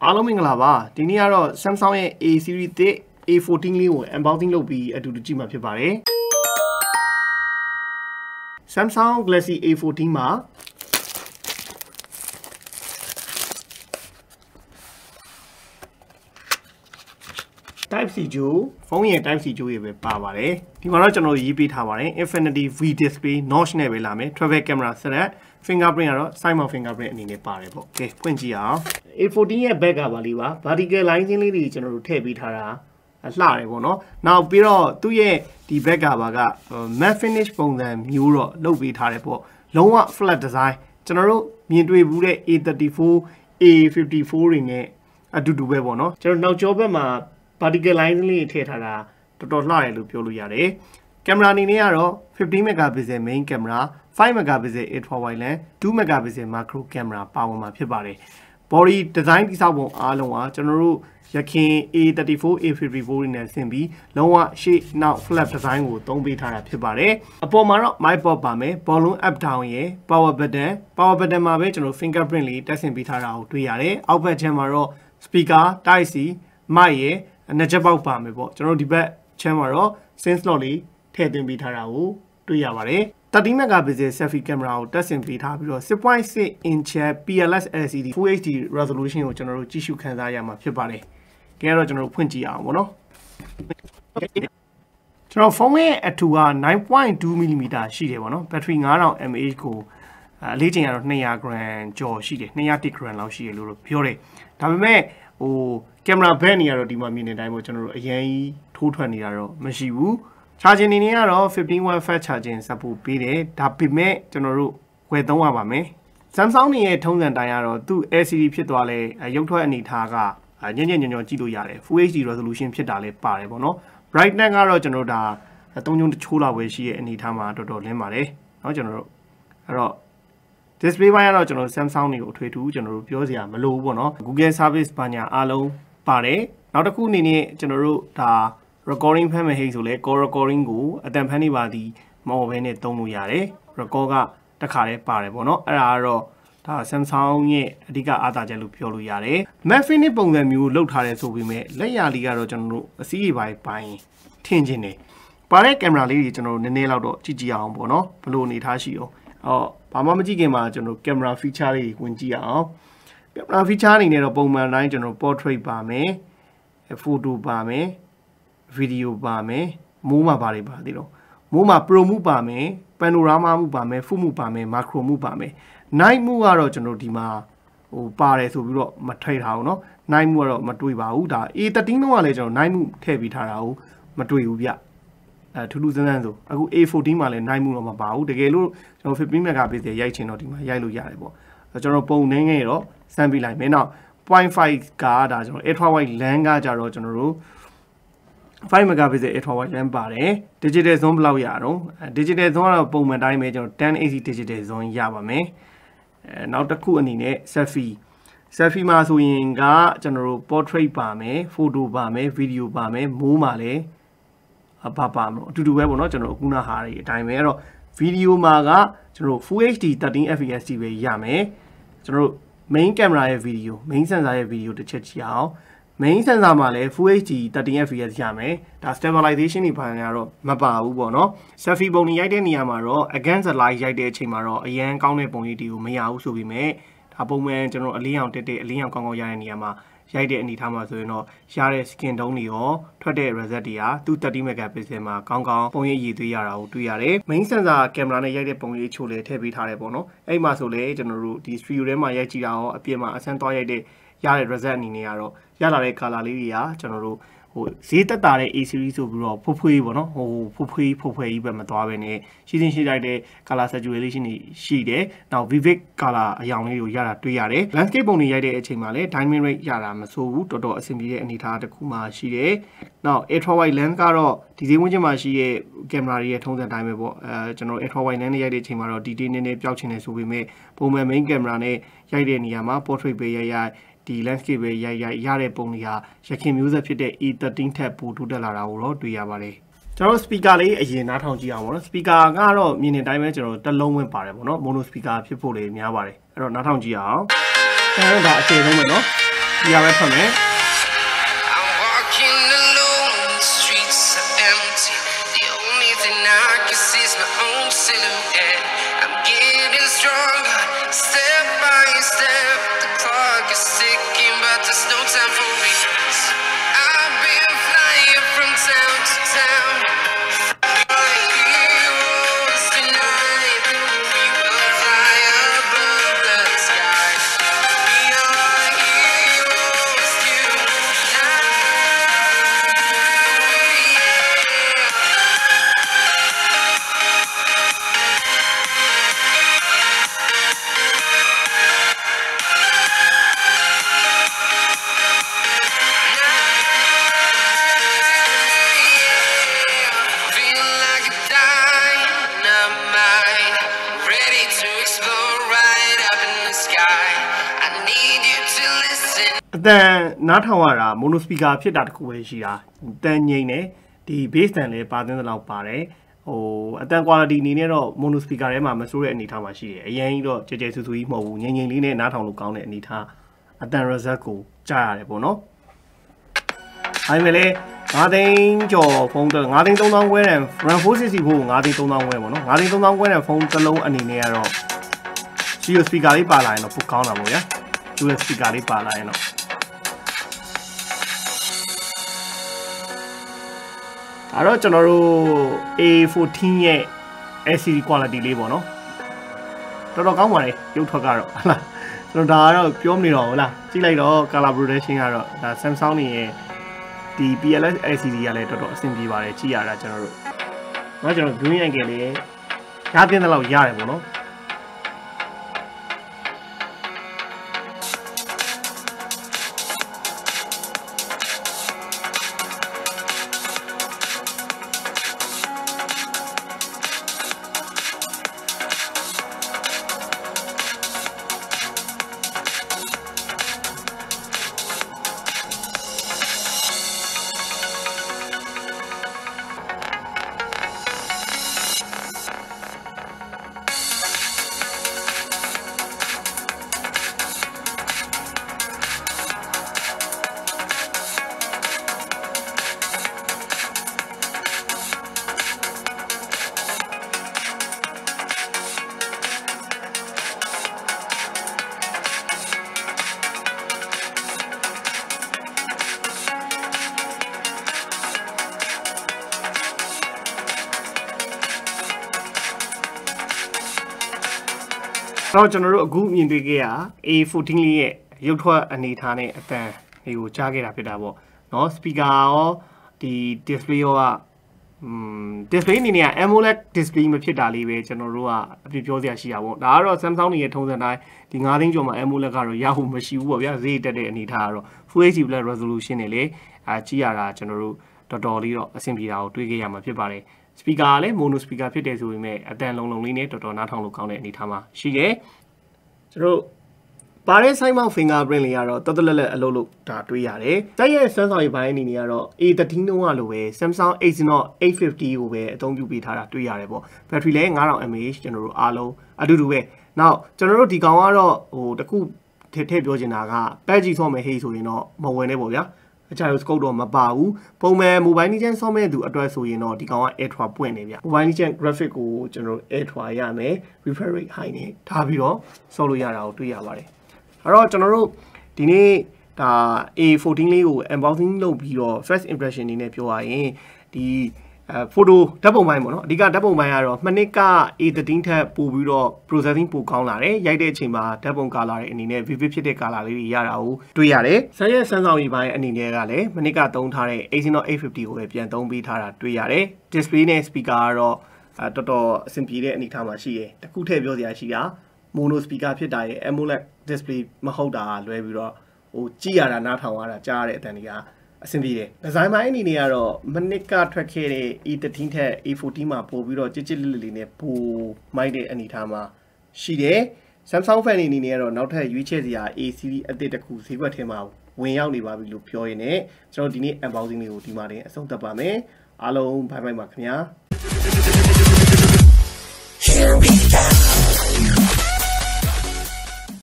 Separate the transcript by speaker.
Speaker 1: အားလုံးမင်္ဂလာပါဒီနေ့ကတော့ Samsung ရဲ့ A series သစ် A14 လေးကို unboxing လုပ်ပြီးအတူတူကြည့်မှာဖြစ်ပါတယ် Samsung Galaxy A14 မှာ Type C ဂျိုးဖုန်းရဲ့ Type C ဂျိုးတွေပဲပါပါတယ်ဒီမှာတော့ကျွန်တော်ရေးပေးထားပါတယ် Infinity V display notch နဲ့ပဲလာမယ် travel camera ဆက်လက် fingerprint ကတော့ side mount fingerprint အနေနဲ့ပါတယ်ပေါ့ကဲဖွင့်ကြည့်အောင် A14 ရဲ့ back ကပါလေးပါ vertical line ချင်းလေးတွေကျွန်တော်တို့ထည့်ပေးထားတာလှတယ်ပေါ့နော်နောက်ပြီးတော့သူ့ရဲ့ဒီ back ကပါက matte finish ပုံစံမျိုးတော့လုပ်ပေးထားတယ်ပေါ့လုံးဝ flat design ကျွန်တော်တို့မြင်တွေ့ဘူးတဲ့ A34 A54 တွေနဲ့အတူတူပဲပေါ့နော်ကျွန်တော်နောက်ကျောဘက်မှာ vertical line လေးထည့်ထားတာတော်တော်လှတယ်လို့ပြောလို့ရတယ်ကင်မရာအနေနဲ့ကတော့15 megapixel main camera 5 megapixel ultra wide lens 2 megapixel macro camera ပါဝင်မှာဖြစ်ပါတယ် body design တိစောက်ပုံအားလုံးကကျွန်တော်တို့ရခင် A34 A54 တွေနဲ့ဆင်ပြီးလုံးဝရှေ့နောက် flat design ကိုသုံးပေးထားတာဖြစ်ပါတယ်အပေါ်မှာတော့ mic port ပါမယ် volume up down ရယ် power button မှာပဲကျွန်တော် fingerprint လေးတက်ဆင်ပေးထားတာကိုတွေ့ရတယ်အောက်ဘက်ချမ်းမှာတော့ speaker Type C mic ရယ်နှစ်ချက်ပေါက်ပါမယ်ပေါ့ကျွန်တော်ဒီဘက်ချမ်းမှာတော့ sense slot လေးထည့်သွင်းပေးထားတာကိုတွေ့ရပါတယ်30 megapixel selfie camera ကိုတက်ဆင်ပေးထားပြီးတော့ 6.6 inch PLS LCD Full HD resolution ကိုကျွန်တော်တို့ကြည့်ရှုခန်းစားရမှာဖြစ်ပါတယ်။ကြည့်ရတော့ကျွန်တော်တို့ဖွင့်ကြည့်အောင်ပေါ့နော်။ကျွန်တော်ဖုန်းရဲ့အထူက 9.2 mm ရှိတယ်ပေါ့နော်။ battery 5000 mAh ကိုအလေးချိန်ကတော့200 gram ကျော်ရှိတယ်201 gram လောက်ရှိတယ်လို့ပြောတယ်။ဒါပေမဲ့ဟိုကင်မရာဘက်နေရတော့ဒီမှာမြင်နေတိုင်းပေါ့ကျွန်တော်တို့အရင်ထိုးထွက်နေတာတော့မရှိဘူး။ charging အနေနဲ့ကတော့15 watt fast charging support ပေးတယ်ဒါပေမဲ့ကျွန်တော်တို့ဝယ်သုံးရပါမယ် Samsung ရဲ့ထုံးစံတိုင်းကတော့သူ့ LCD ဖြစ်သွားလဲရုပ်ထွက်အနေထားကညံ့ညံ့ညွန့်ကြည့်လို့ရတယ် Full HD resolution ဖြစ်တာလဲပါတယ်ပေါ့နော် brightness ကတော့ကျွန်တော်တို့ဒါ3ညွန့်တချိုးလောက်ပဲရှိရဲ့အနေထားမှာတော်တော်လင်းပါတယ်เนาะကျွန်တော်တို့အဲ့တော့ display ပိုင်းကတော့ကျွန်တော် Samsung တွေကိုအထွေထူးကျွန်တော်တို့ပြောစရာမလိုဘူးပေါ့နော် Google service ဘာညာအားလုံးပါတယ်နောက်တစ်ခုအနေနဲ့ကျွန်တော်တို့ဒါrecording ဖမ်းမယ်ဟိဆိုလဲ call recording ကိုအတန်ဖမ်းနေပါသည်မဟုတ်ဘဲနဲ့သုံးလို့ရတယ် record ကတစ်ခါတည်းပါတယ်ပေါ့နော်အဲ့ဒါကတော့ဒါ Samsung ရဲ့အဓိကအားသာချက်လို့ပြောလို့ရတယ် matte finish ပုံစံမျိုးလောက်ထားတယ်ဆိုပေမဲ့လက်ရာလေးကတော့ကျွန်တော်တို့အစည်းအပိုင်းထင်ခြင်းတယ်ပါတဲ့ကင်မရာလေးတွေကျွန်တော်တို့နည်းနည်းလောက်တော့ကြည့်ကြည့်အောင်ပေါ့နော်ဘယ်လိုအနေထားရှိအောင်ဘာမှမကြည့်ခင်မှာကျွန်တော်ကင်မရာ feature လေးဝင်ကြည့်အောင်ကင်မရာ feature အနေနဲ့တော့ပုံမှန်တိုင်းကျွန်တော် portrait ပါမယ် photo ပါမယ်ဗီဒီယိုပါမယ်မိုးမှာပါသေးတော့မိုးမှာ pro မှုပါမယ်ပန်နိုရာမာမှုပါမယ်ဖုမှုပါမယ်မာခရိုမှုပါမယ် night မှုကတော့ကျွန်တော်ဒီမှာဟိုပါတယ်ဆိုပြီးတော့မထိထားဘူးเนาะ night မှုကတော့မတွေ့ပါဘူးဒါ A13 တော့လည်းကျွန်တော် night မှုထည့်ပြီးထားတာကိုမတွေ့ဘူးဗျထူးထူးဆန်းဆန်းဆိုအခု A14 မှာလည်း night မှုတော့မပါဘူးတကယ်လို့ကျွန်တော်15 megapixel ရိုက်ချင်တော့ဒီမှာရိုက်လို့ရတယ်ပေါ့ကျွန်တော်ပုံနှင်းငယ်တော့စမ်းပြလိုက်မယ်နောက် 0.5 ကဒါကျွန်တော် ultra wide lens ကကြတော့ကျွန်တော်တို့5 megapixel ultra wide lens ပါတယ် digital zoom ဘယ်လောက်ရတော့ digital zoom ကတော့ပုံမှန်တိုင်းပဲကျွန်တော် 1080 digital zoom ရပါမယ်နောက်တစ်ခုအနေနဲ့ selfie မှာဆိုရင်ကကျွန်တော်တို့ portrait ပါမယ် photo ပါမယ် video ပါမယ်မိုးမှာလည်းဘာပါမလို့အတူတူပဲပေါ့နော်ကျွန်တော်အခုနဟာတွေအတိုင်းပဲအဲ့တော့ video မှာကကျွန်တော် Full HD 13 fps ပဲရမယ်ကျွန်တော်တို့ main camera ရဲ့ video main sensor ရဲ့ video တစ်ချက်ကြည့်အောင်main sensor မှာလည်း Full HD 13 fps ရမယ်ဒါ stabilization တွေဘာညာတော့မပါဘူးပေါ့နော် selfie ပုံတွေရိုက်တဲ့နေရာမှာတော့ against the light ရိုက်တဲ့အချိန်မှာတော့အရန်ကောင်းတဲ့ပုံရိပ်တွေကိုမရဘူးဆိုပေမဲ့ဒါပုံမှန်ကျွန်တော်အလင်းရောင်တက်အလင်းရောင်ကောင်းကောင်းရတဲ့နေရာမှာရိုက်တဲ့အနေထားမှာဆိုရင်တော့ရတဲ့ skin tone တွေရောထွက်တဲ့ result တွေကသူ့30 megapixel မှာကောင်းကောင်းပုံရိပ်ရည်သွေးရတာကိုတွေ့ရတယ် main sensor camera နဲ့ရိုက်တဲ့ပုံရိပ်ချို့လည်းထည့်ပေးထားတယ်ပေါ့နော်အဲ့မှာဆိုလည်းကျွန်တော်တို့ဒီ studio ထဲမှာရိုက်ကြည့်တာရောအပြင်မှာအဆန်းသွားရိုက်တဲ့ရတဲ့ result အနေနဲ့ကတော့ရလာတဲ့ color လေးတွေကကျွန်တော်တို့ဟိုဈေးတက်တာတဲ့ A series ဆိုပြီးတော့ဖွေးပေါ့နော်ဟိုဖွေးကြီးပဲမသွားဘဲနဲ့ရှင်းလိုက်တဲ့ color saturation တွေရှိတယ်နောက် vivid color အရောင်လေးကိုရတာတွေ့ရတယ် landscape ပုံတွေရိုက်တဲ့အချိန်မှာလည်း dynamic rate ရတာမဆိုးဘူးတော်တော်အဆင်ပြေတဲ့အနေအထားတစ်ခုမှရှိတယ်နောက် ultra wide lens ကတော့ဒီဈေးဝန်းကျင်မှာရှိတဲ့ကင်မရာတွေရဲ့ထုံးစံတိုင်းပဲပေါ့ကျွန်တော် ultra wide lens နဲ့ရိုက်တဲ့အချိန်မှာတော့ detail နည်းနည်းပျောက်ချင်တယ်ဆိုပေမဲ့ပုံမှန် main camera နဲ့ရိုက်တဲ့နေရာမှာ portrait ပဲရိုက်ဒီ landscape ပဲရိုက်ရတဲ့ပုံတွေဟာရခင်မျိုးဆက်ဖြစ်တဲ့ A13 ထက်ပိုတိုးတက်လာတာကိုတော့တွေ့ရပါတယ်ကျွန်တော် speaker လေးအရင်နားထောင်ကြည့်အောင်ပေါ့နော် speaker ကတော့မြင်နေတိုင်းပဲကျွန်တော်တစ်လုံးဝင်ပါတယ်ပေါ့နော် mono speaker ဖြစ်ဖို့လေများပါတယ်အဲ့တော့နားထောင်ကြည့်အောင်ဒါတော့ဒါအခြေဆုံးပဲနော် speaker ပဲထွက်မယ်
Speaker 2: Step by step, the clock is ticking, but there's no time for regrets. I've been flying from town to town. We are heroes tonight. We will fly above the sky. We are heroes tonight. Feel like a dynamite, ready to explode right up in the sky. I need you to listen.
Speaker 1: အတန်နားထောင်ရတာ mono speaker ဖြစ်တာတခုပဲရှိတာတန်ငိမ့်နေဒီ bass တန်လည်းပါတဲ့လောက်ပါတယ်ဟိုအတန် quality အနေနဲ့တော့ mono speaker ထဲမှာမစိုးတဲ့အနေအထားမှာရှိတယ်အရင်တော့ကြဲကြဲဆူဆူကြီးမဟုတ်ဘူးငိမ့်ငိမ့်လေးနဲ့နားထောင်လို့ကောင်းတဲ့အနေအထားအတန် result ကိုကြားရတယ်ပေါ့နော်အဲ့မဲ့လေ9သိန်းကျော်ဖုန်းတော့9သိန်း3000ခွဲတဲ့ RAM 460ဖို့9သိန်း3000ခွဲပေါ့နော်9သိန်း3000ခွဲတဲ့ဖုန်းတစ်လုံးအနေနဲ့ကတော့ stereo speaker လေးပါလာရင်တော့ပိုကောင်းတာပေါ့ဗျာ stereo speaker လေးပါလာရင်တော့အဲ့တော့ကျွန်တော်တို့ A14 ရဲ့ LCD quality လေးပေါ့နော်တော်တော်ကောင်းပါတယ်ရုပ်ထွက်ကတော့ဟုတ်လားကျွန်တော်ဒါကတော့ပြောမနေတော့ဘူးလားကြည့်လိုက်တော့ color production ကတော့ဒါ Samsung နေရဲ့ဒီ PLS LCD ကလည်းတော်တော်အဆင်ပြေပါတယ်ကြည့်ရတာကျွန်တော်တို့ viewing angle လေးရပြင်းတဲ့လောက်ရတယ်ပေါ့နော်တော့ကျွန်တော်တို့အခုမြင်တွေ့ခဲ့ရ A14 လေးရဲ့ရုပ်ထွက်အနေထားနဲ့အတန်တွေကိုကြားခဲ့တာဖြစ်တာပေါ့เนาะ speaker ရောဒီ display ရောdisplay အနေနဲ့ AMOLED display မဖြစ်တာလေးပဲကျွန်တော်တို့ကအပြည့်ပြောစရာရှိတာပေါ့ဒါကတော့ Samsung ရဲ့ထုံးစံတိုင်းဒီ9သိန်းကျော်မှာ AMOLED ကတော့ရဖို့မရှိဘူးပေါ့ဗျာဈေးတက်တဲ့အနေထားကတော့ Full HD Plus resolution နဲ့လေကြည့်ရတာကျွန်တော်တို့တော်တော်လေးတော့အဆင်ပြေတာကိုတွေ့ခဲ့ရမှာဖြစ်ပါတယ် speaker ကလည်း mono speaker ဖြစ်တယ်ဆိုပေမဲ့အတန်လုံးလုံးလေးနဲ့တော်တော်နားထောင်လို့ကောင်းတဲ့အနေထားမှာရှိတယ်ကျွန်တော်ပါတဲ့ side mount fingerprint လေးကတော့တော်တော်လက်အလုပ်လို့ဒါတွေ့ရတယ်။တိုက်ရဲ့ Samsung ရဲ့ဘိုင်းအနေနဲ့ကတော့ A13 တုန်းကလိုပဲ Samsung Exynos 850ကိုပဲအသုံးပြုပေးထားတာတွေ့ရတယ်ပေါ့။ battery လည်း 9000 mAh ကျွန်တော်တို့အားလုံးအတူတူပဲ။နောက်ကျွန်တော်တို့ဒီကောင်ကတော့ဟိုတခုထည့်ပြောချင်တာက patch ကြီးဆော့မယ်ဟေးဆိုရင်တော့မဝင်နဲ့ပေါ့ဗျာ။အကြိုက် scope တော့မပါဘူး။ပုံမှန် mobile legend ဆော့မဲ့သူအတွက်ဆိုရင်တော့ဒီကောင်က ultra ပွင့်နေဗျ။ mobile legend graphic ကိုကျွန်တော်တို့ ultra ရမယ်။ refresh rate high နဲ့ထားပြီးတော့ဆော့လို့ရတာကိုတွေ့ရပါတယ်။အဲ့တော့ကျွန်တော်တို့ဒီနေ့ဒါ A14 လေးကို unboxing လုပ်ပြီးတော့ first impression အနေနဲ့ပြောရရင်ဒီ photo ဓာတ်ပုံပိုင်းပေါ့နော်အဓိကဓာတ်ပုံပိုင်းကတော့မနစ်က A13 ထက်ပိုပြီးတော့ processing ပိုကောင်းလာတယ်ရိုက်တဲ့အချိန်မှာဓာတ်ပုံ color တွေအနေနဲ့ vivid ဖြစ်တဲ့ color လေးတွေရတာကိုတွေ့ရတယ်။ဆက်ရဲ့ Samsung ကြီးပိုင်းအနေနဲ့ကလည်းမနစ်ကသုံးထားတဲ့ Exynos 850ကိုပဲပြန်သုံးပေးထားတာတွေ့ရတယ်။ display နဲ့ speaker ကတော့တော်တော်အဆင်ပြေတဲ့အနေအထားမှာရှိတယ်။တခုထည့်ပြောစရာရှိတာmono speaker ဖြစ်တာရဲ့ AMOLED display မဟုတ်တာလွဲပြီးတော့ဟိုကြည့်ရတာနားထောင်ရတာကြားရတဲ့အတန်တွေကအဆင်ပြေတယ်။ design ပိုင်းအနေနဲ့ကတော့မနစ်ကထွက်ခဲ့တဲ့ A13 ထက် A14 မှာပို့ပြီးတော့ကြစ်လစ်လေးနဲ့ပိုမိုက်တဲ့အနေအထားမှာရှိတယ်။ Samsung fan အနေနဲ့ကတော့နောက်ထပ်ရွေးချယ်စရာ A series အသစ်တစ်ခုဈေးကွက်ထဲမှာဝင်ရောက်နေပါပြီလို့ပြောရင်းနဲ့ကျွန်တော်ဒီနေ့ unboxing လေးကိုဒီမှာတင်အဆုံးသတ်ပါမယ်။အားလုံးဘိုင်ဘိုင်ပါခင်ဗျာ။